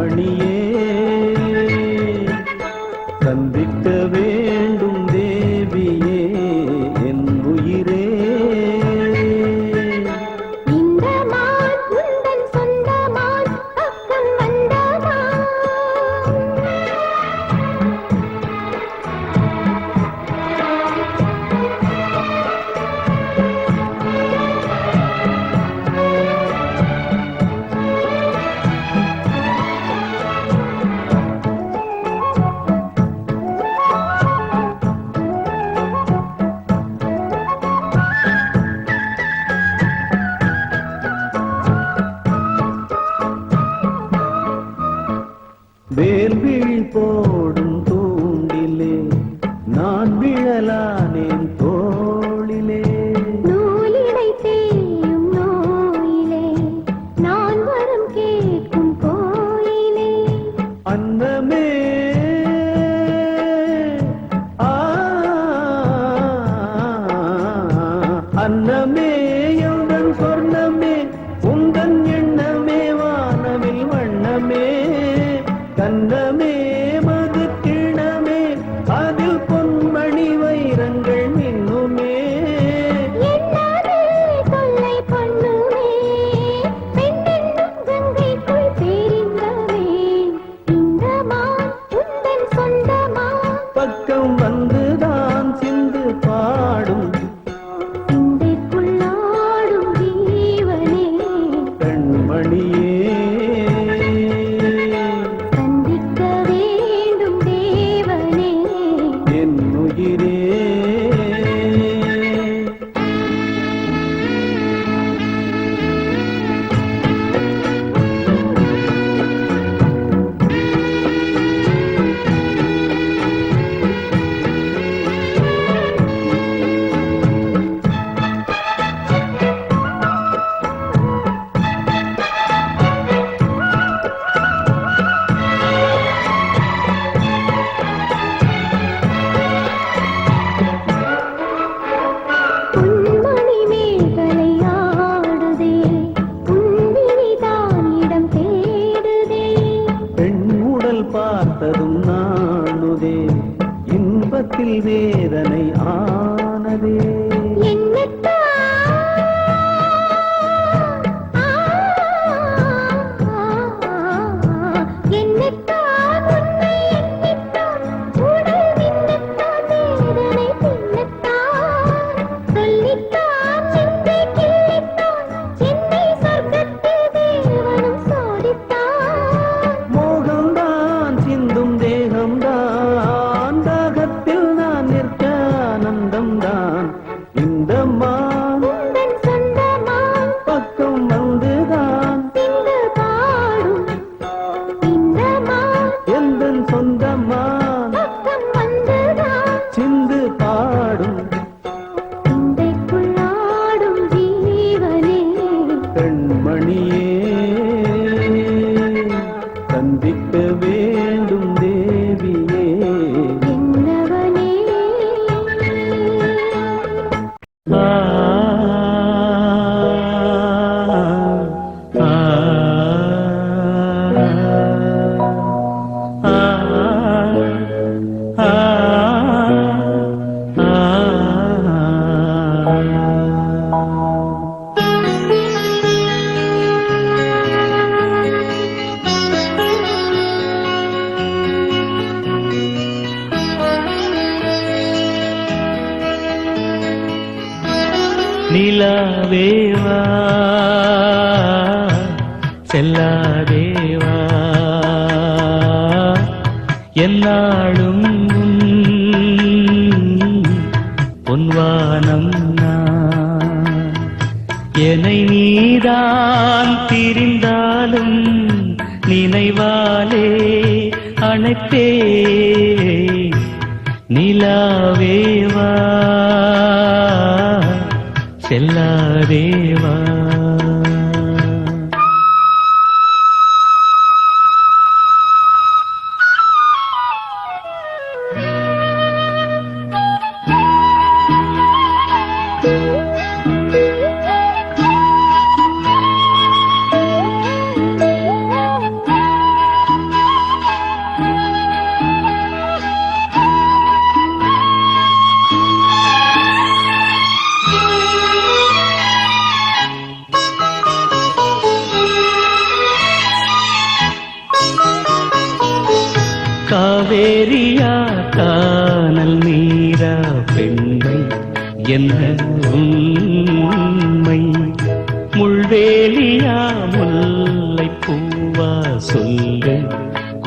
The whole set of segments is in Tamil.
கண்மணியே சந்திக்க வேண்டும் தேவியே என் உயிரே. வேல்விழி போடும் தூண்டிலே நான் விழலானேன் தோளிலே. நூலிடை தேயும் நோயிலே நான் வரம் கேட்கும் கோயிலே. அன்னமே அன்னமே எந்தன் சொர்ணமே உந்தன் எண்ணமே வானவில் வண்ணமே. கண்ணமே மது கிணமே அதில் பொன்மணி வைரங்கள் மின்னுமே. கொள்ளை பண்ணுமே பெண்ணென்னும் கங்கைக்குள் தெரிந்தவே. இந்த மான் உந்தன் சொந்தமா பக்கம் வந்துதான் சிந்து பாடும் சிந்தைக்குள்ளாடும் ஜீவனே கண்மணியே. பார்த்ததும் நானுதே இன்பத்தில் வேதனை ஆனதே. சிந்து பாடும் சிந்தைக்குள்ளாடும் ஜீவனே கண்மணியே சந்திக்க வேண்டும் தேவியே என்னவனே. நிலாவேவா செல்லாதேவா என்னாலும் பொன்வானம் நான். என்னை நீதான் திரிந்தாலும் நினைவாலே அணைப்பே. நிலாவேவா செல்லாதேவா. காவேரியா கானல் நீரா பெண்மை என்ன உண்மை முள்வேலியா முல்லை பூவா சொல்லு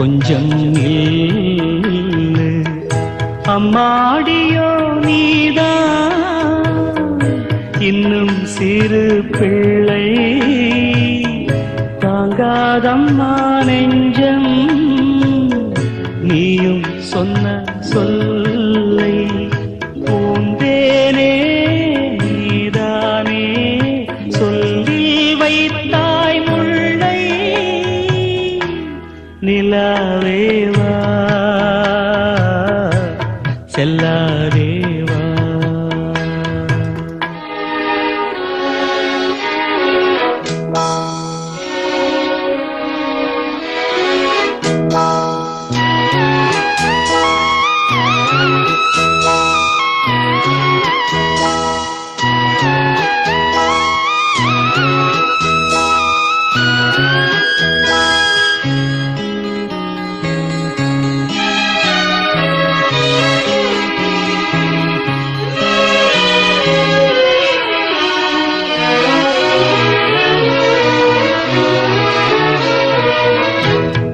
கொஞ்சம் நில்லு அம்மாடியோ நீதான் இன்னும் சிறு பிள்ளை தாங்காதம்மா நெஞ்சம் நீயும் சொன்ன சொல்லை பூந்தேனே நீதானே சொல்லி வைத்தாய் முல்லை நிலாவேவா செல்லாதேவா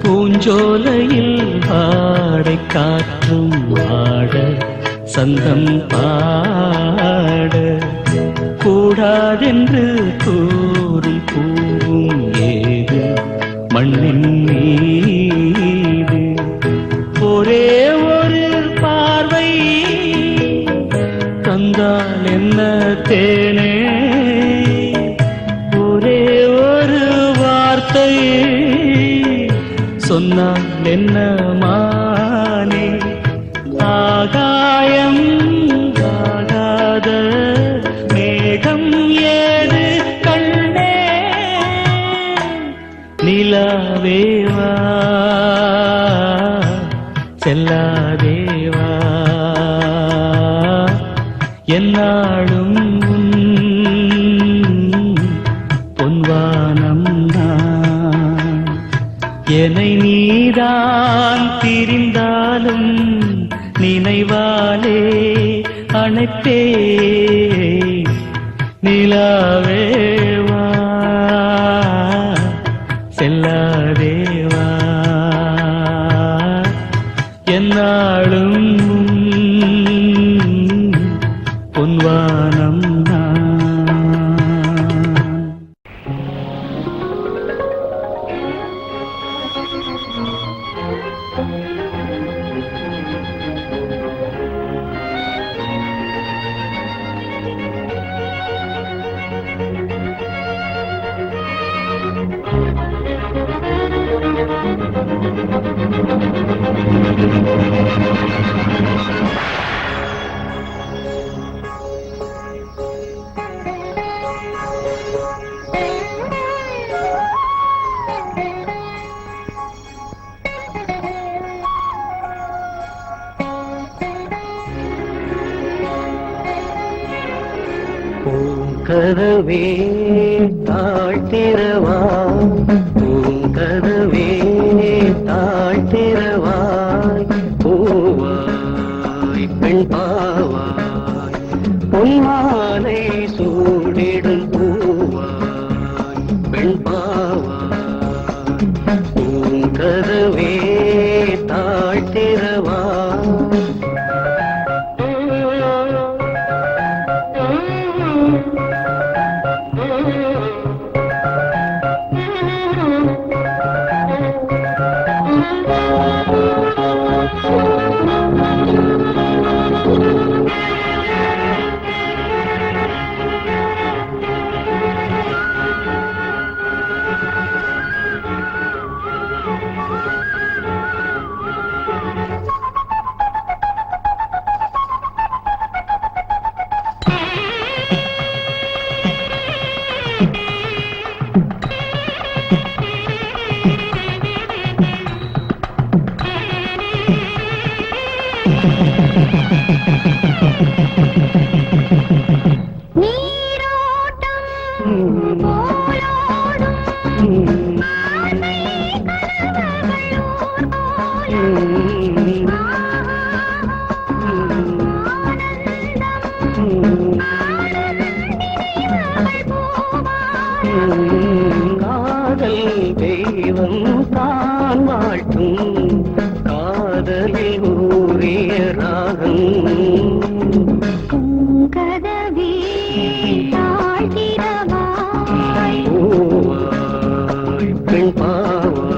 பூஞ்சோலையில் ஆடை காற்றும் ஆட சந்தம் பாட கூடாதென்று கூறி பூவும் ஏது மண்ணின் மீது ஒரே ஒரு பார்வை தந்தால் என்ன தேனே ஒரே ஒரு வார்த்தை சொன்னால் என்ன மானே ஆகாயம் ஆகாத மேகம் ஏது கண்ணே நிலாவேவா செல்லாதேவா என்னாலும் பொன்வானம் நான் என்னை நீதான் திரிந்தாலும் நினைவாலே அணைப்பே நிலாவேவா செல்லாதேவா என்னாலும் பொன்வானம் நான் பூங்கதவே தாழ்த்திரவா பூங்கதவே தாழ்த்திரவாய் பூவாய் பெண் பாவாய் பொன்மாலை சூடிடும் பூவாய் பெண் பாவாய் பூங்கதவே தாழ்த்திரவா வாழ்த்தும் காதலில் ஊறிய ராகம் கதவே தாழ்த்திடவாய் பூவாய் பெண் பாவாய்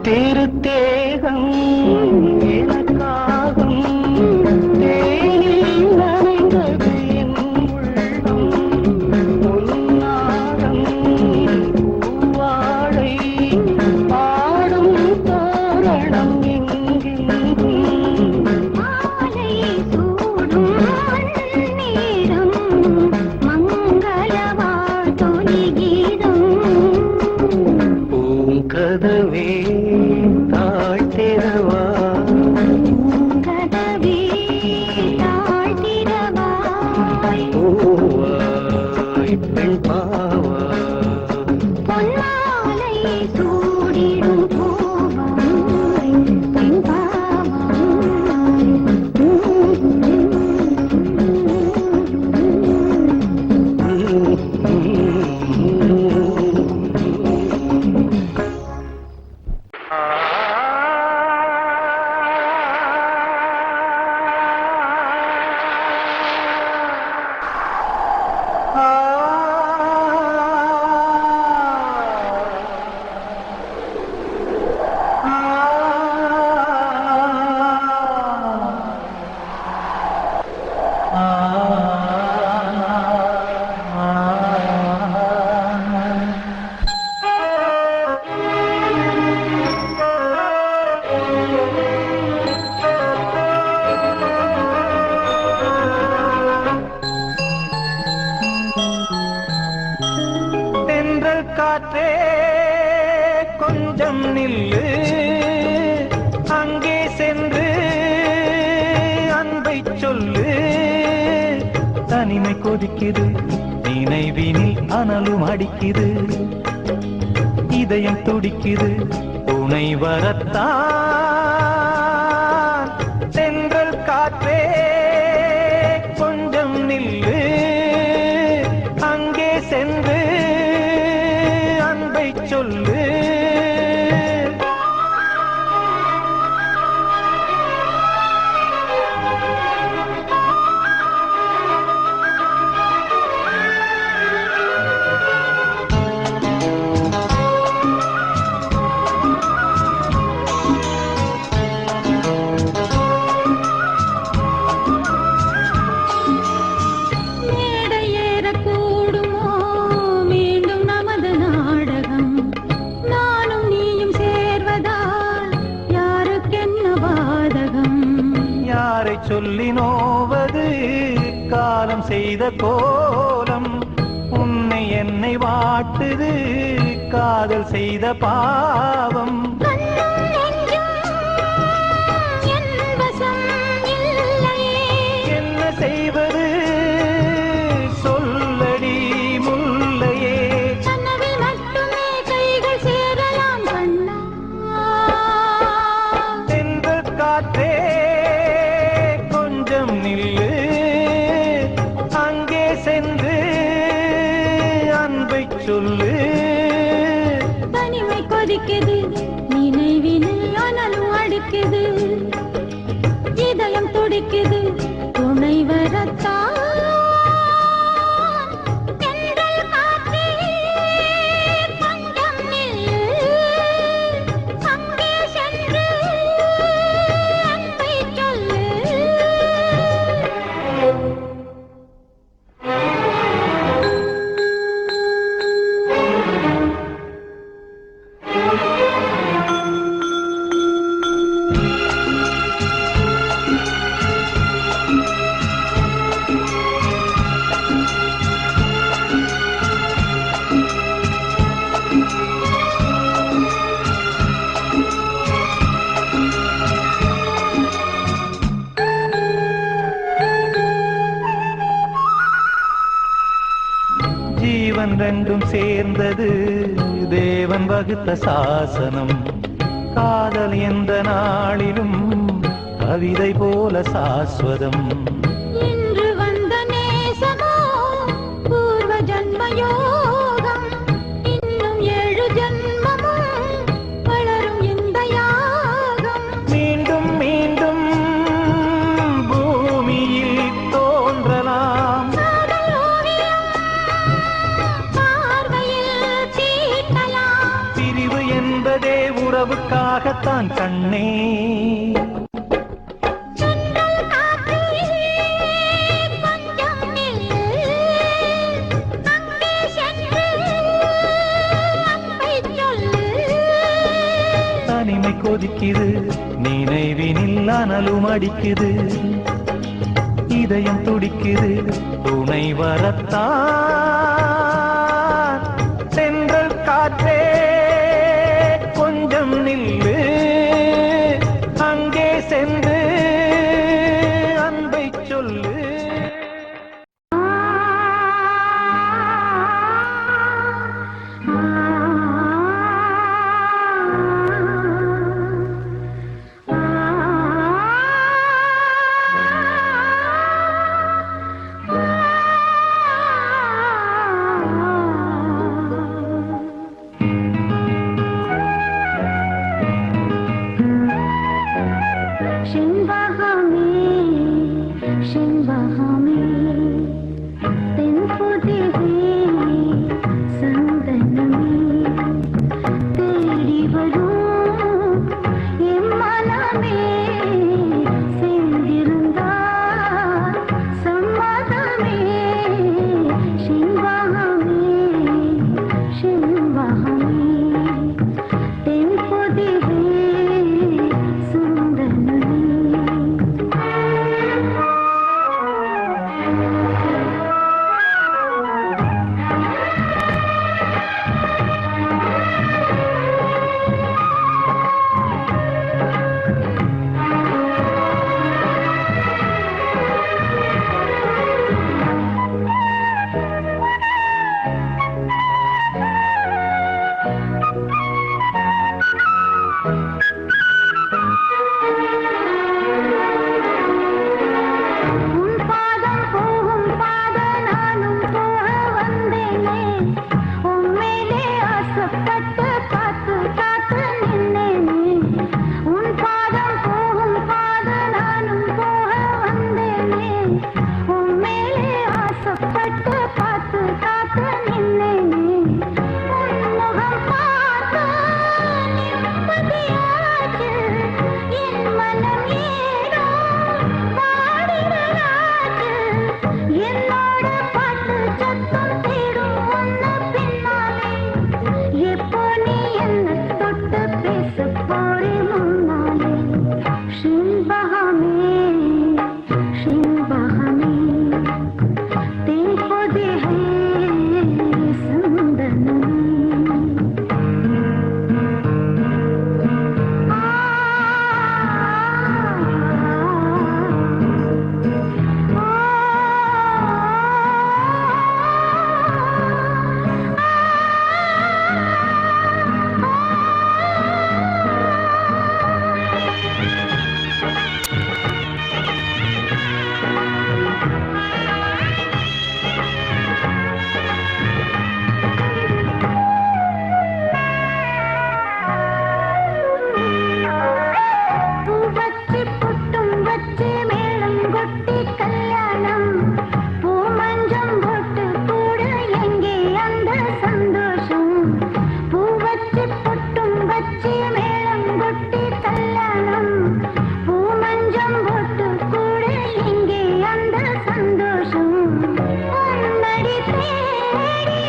திருத்தேகம் எனக்காகும் தேனில் நனைந்தது என் உள்ளம் பொன்னாகம் பூவாழை பாடும் தோரணம் எங்கெங்கும் மாலை சூடும் நேரம் மங்கள வாழ்த்தொலி கீதம் பூங்கதவே தாழ்த்திடவா கதவே தாழ்த்திடவாய் பூவாய் பெண் பாவாய் பொன்னாலை சூடிடும் பூவாய் பெண் தென்றல் காற்றே கொஞ்சம் நில்லு அங்கே சென்று அன்பை சொல்லு தனிமை கொதிக்குது நினைவினில் அனலும் அடிக்குது இதயம் துடிக்குது துணை வரத்தான் தென்றல் காற்றே கொஞ்சம் நில்லு அங்கே சென்று அன்பை சொல்லு மேடை ஏறக்கூடுமோ மீண்டும் நமது நாடகம் நானும் நீயும் சேர்வதால் யாருக்கென்ன பாதகம் யாரை சொல்லி நோவது காலம் செய்த கோலம் உன்னை என்னை வாட்டுது காதல் செய்த பாவம் கண்ணும் நெஞ்சும் என் வசம் இல்லையே என்ன செய்வது சொல்லடி முல்லையே கனவில் மட்டுமே கைகள் சேரலாம் கண்ணா தென்றல் காற்றே கொஞ்சம் நில்லு அங்கே சென்று அன்பை சொல்லு தனிமை கொதிக்குது நினைவினில் அனலும் அடிக்குது இதயம் துடிக்குது துணை வரத்தான் தென்றல் காற்றே கொஞ்சம் நில்லு அங்கே சென்று அன்பை சொல்லு ஜீவன் ரெண்டும் சேர்ந்தது தேவன் வகுத்த சாசனம். காதல் எந்த நாளிலும் கவிதை போல சாஸ்வதம். இன்று வந்த நேசமோ பூர்வ ஜன்ம யோகம், இன்னும் 7 ஜன்மமும் வளரும் இந்த யாகம். மீண்டும் மீண்டும் பூமியில் தோன்றலாம். காதல் ஓவியம் பார்வையில் தீட்டலாம். பிரிவு என்பதே உறவுக்காகத்தான் கண்ணே. தென்றல் காற்றே கொஞ்சம் நில்லு, அங்கே சென்று அன்பை சொல்லு. தனிமை கொதிக்குது, நினைவினில் அனலும் அடிக்குது, இதயம் துடிக்குது துணை வரத்தான். சென்றல் காற்றே கொஞ்சம் நில்லு, அங்கே சென்று அன்பை சொல்லு. செண்பகமே செண்பகமே தென்புதிரே சந்தனமே தேடி வரும் என் மனமே சேர்ந்திருந்தால் சம்மதமே. செண்பகமே செண்பகமே தென்புதிரே சந்தனமே. உன் பாதம் போகும் பாத நானும் போக வந்தேனே, உன்மேலே ஆசைப்பட்டு காத்து காத்து நின்னேனே. உன் பாதம் போகும் பாத நானும் போக வந்தேனே, உன்மேலே ஆசைப்பட்டு காத்து காத்து நின்னேனே. உன்முகம் பார்த்து நிம்மதியாச்சு, என் மனம் ஏனோ பாடுகிறாச்சு. என்னோட பாட்டு சத்தம் தேடும் உன்ன பின்னாலே, எப்போ நீ என்ன தொட்டு பேச போறே முன்னாலே. செண்பகமே செண்பகமே தென்பொதிகை சந்தனமே. பூ வச்சு பொட்டும் வச்சு மேளம் கொட்டி கல்யாணம், பூ மஞ்சம் போட்டு கூட எங்கே அந்த சந்தோஷம். பூ வச்சு பொட்டும் வச்சு மேளம் கொட்டி கல்யாணம், பூ மஞ்சம் போட்டு கூட எங்கே அந்த சந்தோஷம். உன்மடி தேடி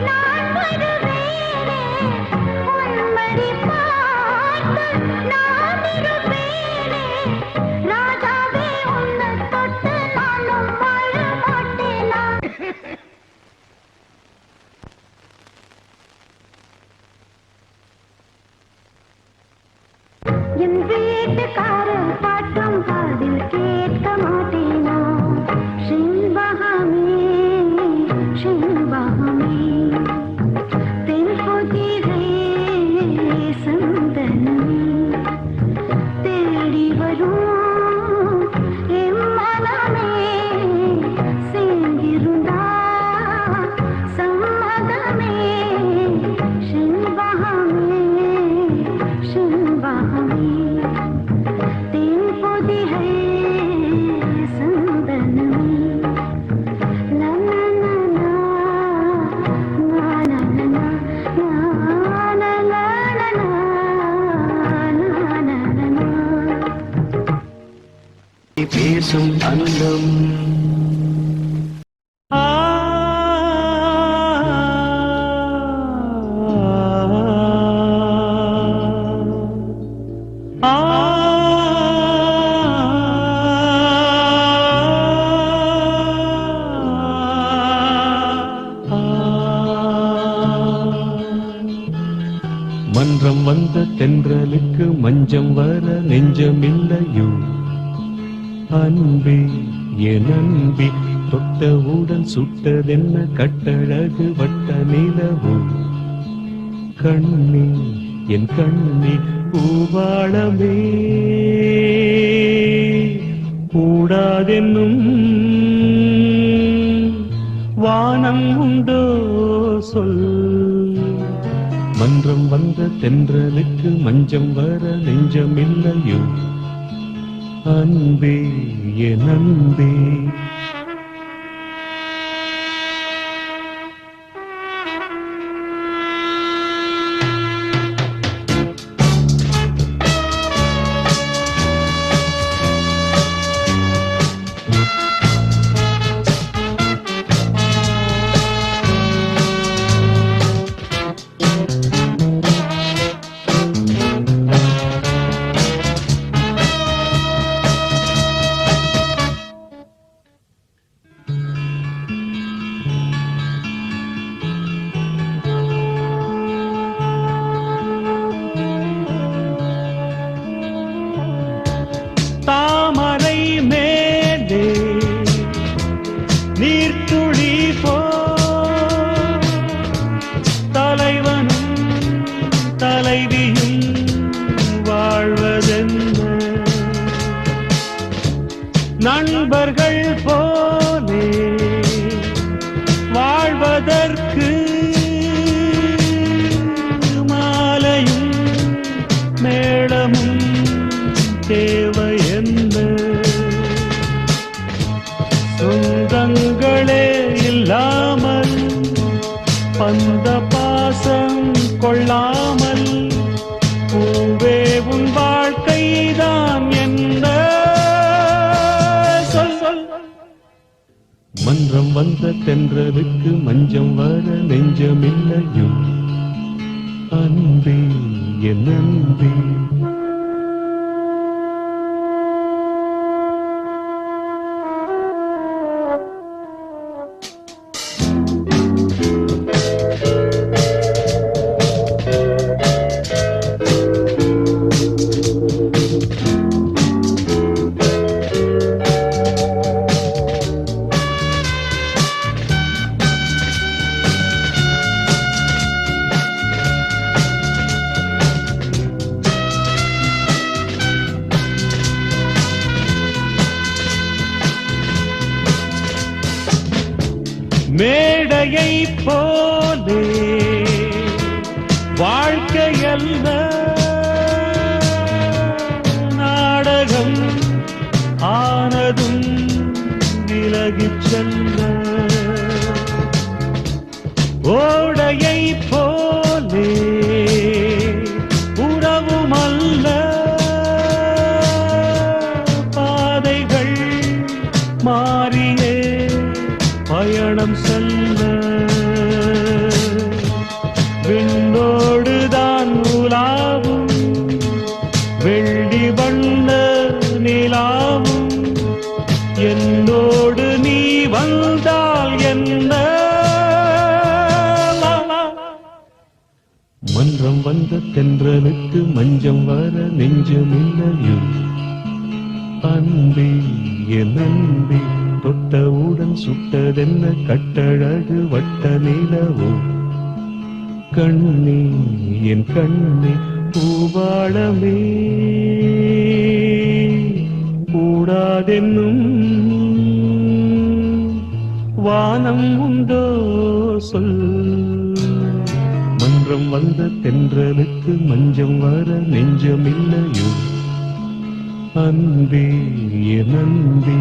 நான் வருவேனே, உன்மடி பார்த்து நான் இருப்பேனே. ராஜாவே உன்னை தொட்டு நானும் வாழ மாட்டேனா. என் வீட்டுக்காரர் பாட்டும் காதில் கேட்க மாட்டேனா. செண்பகமே செண்பகமே பேசும் அன்னம். ஆ ஆ மன்றம் வந்த தென்றலுக்கு மஞ்சம் வர நெஞ்சமில்லையோ அன்பே என் அன்பே தொட்டவுடன் சுட்டதென்ன கட்டழகு வட்ட நிலவோ கண்ணே என் கண்ணே பூவாளமே கூடாதென்னும் வானம் உண்டோ சொல். மன்றம் வந்த தென்றலுக்கு மஞ்சம் வர நெஞ்சமில்லையோ அன்பே என் அன்பே. தாமரை மேலே நீர்த்துளி போ தலைவனும் தலைவியும் வாழ்வதென்ன நண்பர்கள் போலே வாழ்வதற்கு மாலையும் மேளமும் தேவை என்ன சொந்தங்களே இல்லாமல் பந்த பாசம் கொள்ளாமல் பூவே உன் வாழ்க்கைதான் என்ன சொல் சொல். மன்றம் வந்த தென்றலுக்கு மஞ்சம் வர நெஞ்சமில்லையோ அன்பே என் அன்பே. மேடையை போலே வாழ்க்கையல்ல நாடகம் ஆனதும் விலகிச் செல்ல ஓடையை போலே உறவுமல்ல பாதைகள் மாறியே பயணம் செல்ல விண்ணோடுதான் உலாவும் வெள்ளி வண்ண நிலாவும் என்னோடு நீ வந்தால் என்ன. மன்றம் வந்த தென்றலுக்கு மஞ்சம் வர நெஞ்சமில்லையோ அன்பே என் அன்பே தொட்டவுடன் சுட்டதென்ன கட்டழகு வட்ட நிலவோ கண்ணே என் கண்ணே பூவாளமே கூடாதென்னும் வானம் உண்டோ சொல். மன்றம் வந்த தென்றலுக்கு மஞ்சம் வர நெஞ்சமில்லையோ அன்பே என் அன்பே.